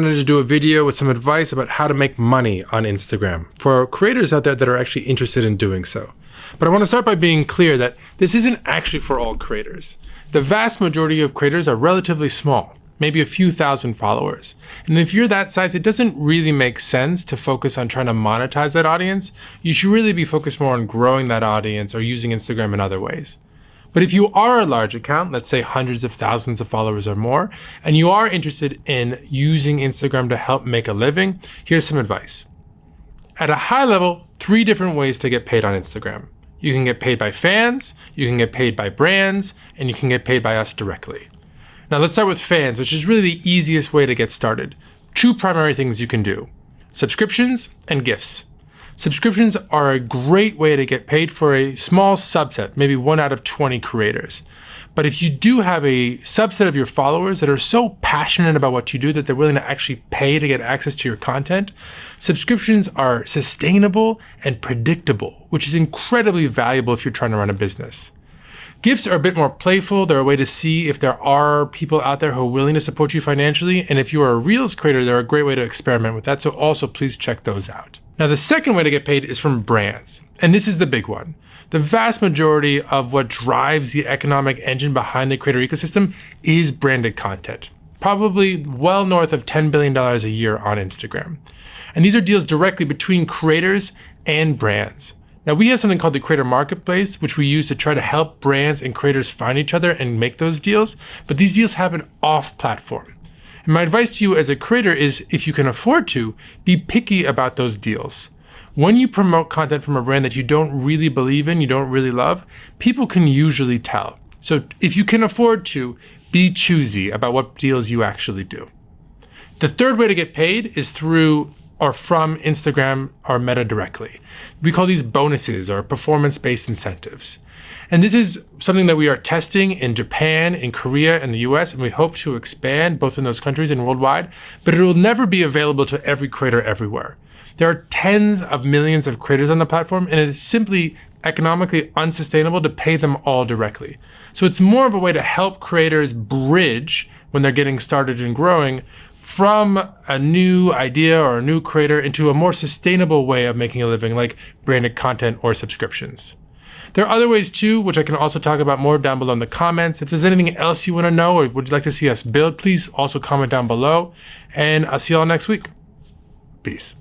wanted to do a video with some advice about how to make money on Instagram for creators out there that are actually interested in doing so. But I want to start by being clear that this isn't actually for all creators. The vast majority of creators are relatively small, maybe a few thousand followers. And if you're that size, it doesn't really make sense to focus on trying to monetize that audience. You should really be focused more on growing that audience or using Instagram in other ways. But if you are a large account, let's say hundreds of thousands of followers or more, and you are interested in using Instagram to help make a living, here's some advice. At a high level, 3 different ways to get paid on Instagram. You can get paid by fans, you can get paid by brands, and you can get paid by us directly. Now let's start with fans, which is really the easiest way to get started. 2 primary things you can do: subscriptions and gifts. Subscriptions are a great way to get paid for a small subset, maybe 1 out of 20 creators. But if you do have a subset of your followers that are so passionate about what you do that they're willing to actually pay to get access to your content, subscriptions are sustainable and predictable, which is incredibly valuable if you're trying to run a business. Gifts are a bit more playful. They're a way to see if there are people out there who are willing to support you financially. And if you are a Reels creator, they're a great way to experiment with that. So also please check those out. Now, the second way to get paid is from brands. And this is the big one. The vast majority of what drives the economic engine behind the creator ecosystem is branded content. Probably well north of $10 billion a year on Instagram. And these are deals directly between creators and brands. Now, we have something called the Creator Marketplace, which we use to try to help brands and creators find each other and make those deals. But these deals happen off-platform. And my advice to you as a creator is, if you can afford to, be picky about those deals. When you promote content from a brand that you don't really believe in, you don't really love, people can usually tell. So if you can afford to, be choosy about what deals you actually do. The third way to get paid is through or from Instagram or Meta directly. We call these bonuses or performance-based incentives. And this is something that we are testing in Japan, in Korea, and the US, and we hope to expand both in those countries and worldwide, but it will never be available to every creator everywhere. There are tens of millions of creators on the platform, and it is simply economically unsustainable to pay them all directly. So it's more of a way to help creators bridge when they're getting started and growing from a new idea or a new creator into a more sustainable way of making a living, like branded content or subscriptions. There are other ways too, which I can also talk about more down below in the comments. If there's anything else you want to know or would you like to see us build, please also comment down below. And I'll see you all next week. Peace.